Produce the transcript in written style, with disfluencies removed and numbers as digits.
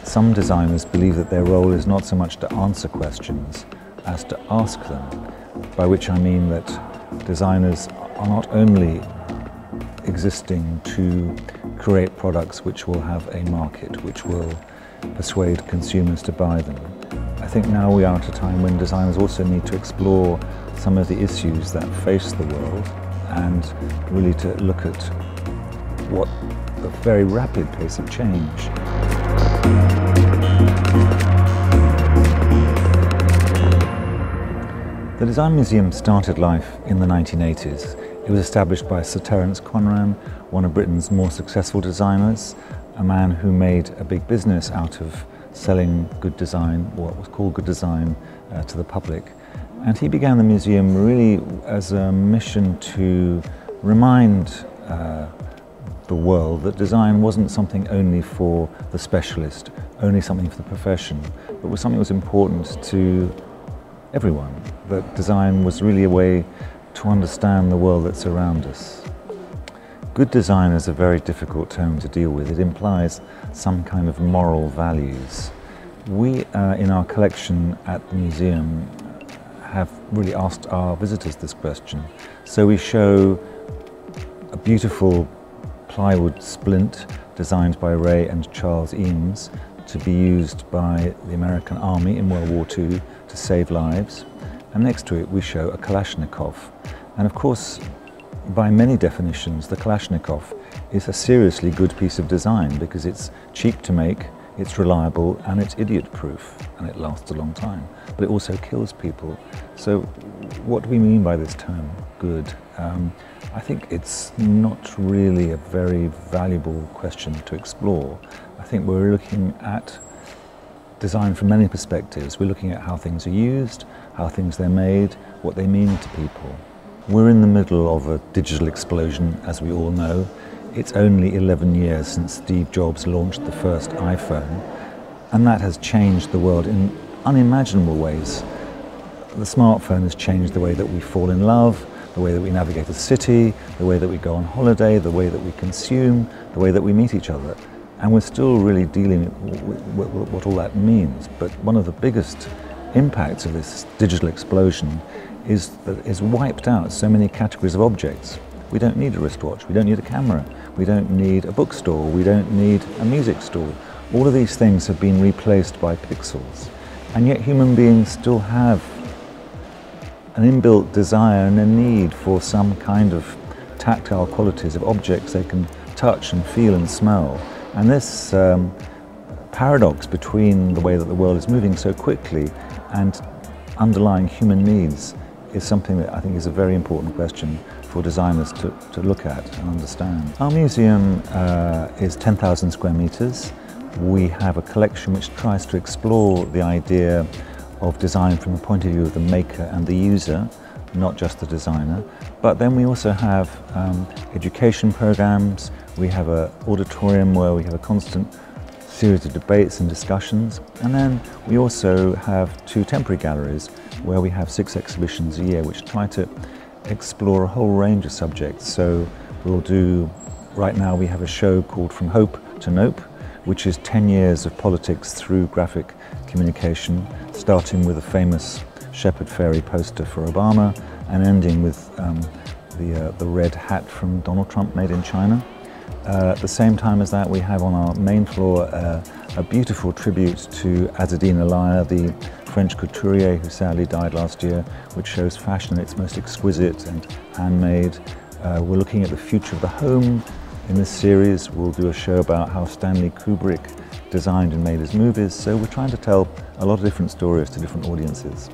Some designers believe that their role is not so much to answer questions as to ask them, by which I mean that designers are not only existing to create products which will have a market, which will persuade consumers to buy them. I think now we are at a time when designers also need to explore some of the issues that face the world and really to look at what the very rapid pace of change. The Design Museum started life in the 1980s. It was established by Sir Terence Conran, one of Britain's more successful designers, a man who made a big business out of selling good design, or what was called good design, to the public. And he began the museum really as a mission to remind the world that design wasn't something only for the specialist, only something for the profession, but was something that was important to everyone. That design was really a way to understand the world that's around us. Good design is a very difficult term to deal with. It implies some kind of moral values. We, in our collection at the museum, have really asked our visitors this question. So we show a beautiful plywood splint designed by Ray and Charles Eames to be used by the American Army in World War II to save lives. And next to it we show a Kalashnikov. And of course, by many definitions, the Kalashnikov is a seriously good piece of design because it's cheap to make, it's reliable, and it's idiot-proof, and it lasts a long time. But it also kills people. So what do we mean by this term, good? I think it's not really a very valuable question to explore. I think we're looking at design from many perspectives. We're looking at how things are used, how things are made, what they mean to people. We're in the middle of a digital explosion, as we all know. It's only 11 years since Steve Jobs launched the first iPhone, and that has changed the world in unimaginable ways. The smartphone has changed the way that we fall in love, the way that we navigate a city, the way that we go on holiday, the way that we consume, the way that we meet each other. And we're still really dealing with what all that means. But one of the biggest impacts of this digital explosion is that it's wiped out so many categories of objects. We don't need a wristwatch, we don't need a camera, we don't need a bookstore, we don't need a music store. All of these things have been replaced by pixels. And yet human beings still have an inbuilt desire and a need for some kind of tactile qualities of objects they can touch and feel and smell. And this paradox between the way that the world is moving so quickly and underlying human needs is something that I think is a very important question for designers to look at and understand. Our museum is 10,000 square meters. We have a collection which tries to explore the idea of design from the point of view of the maker and the user, not just the designer. But then we also have education programs. We have an auditorium where we have a constant series of debates and discussions. And then we also have 2 temporary galleries where we have 6 exhibitions a year which try to explore a whole range of subjects. So we'll do, right now we have a show called From Hope to Nope, which is 10 years of politics through graphic communication, starting with a famous Shepherd Fairy poster for Obama and ending with the red hat from Donald Trump made in China. At the same time as that, we have on our main floor a beautiful tribute to Azzedine Alaïa, the French couturier who sadly died last year, which shows fashion in its most exquisite and handmade. We're looking at the future of the home. In this series, we'll do a show about how Stanley Kubrick designed and made his movies. So we're trying to tell a lot of different stories to different audiences.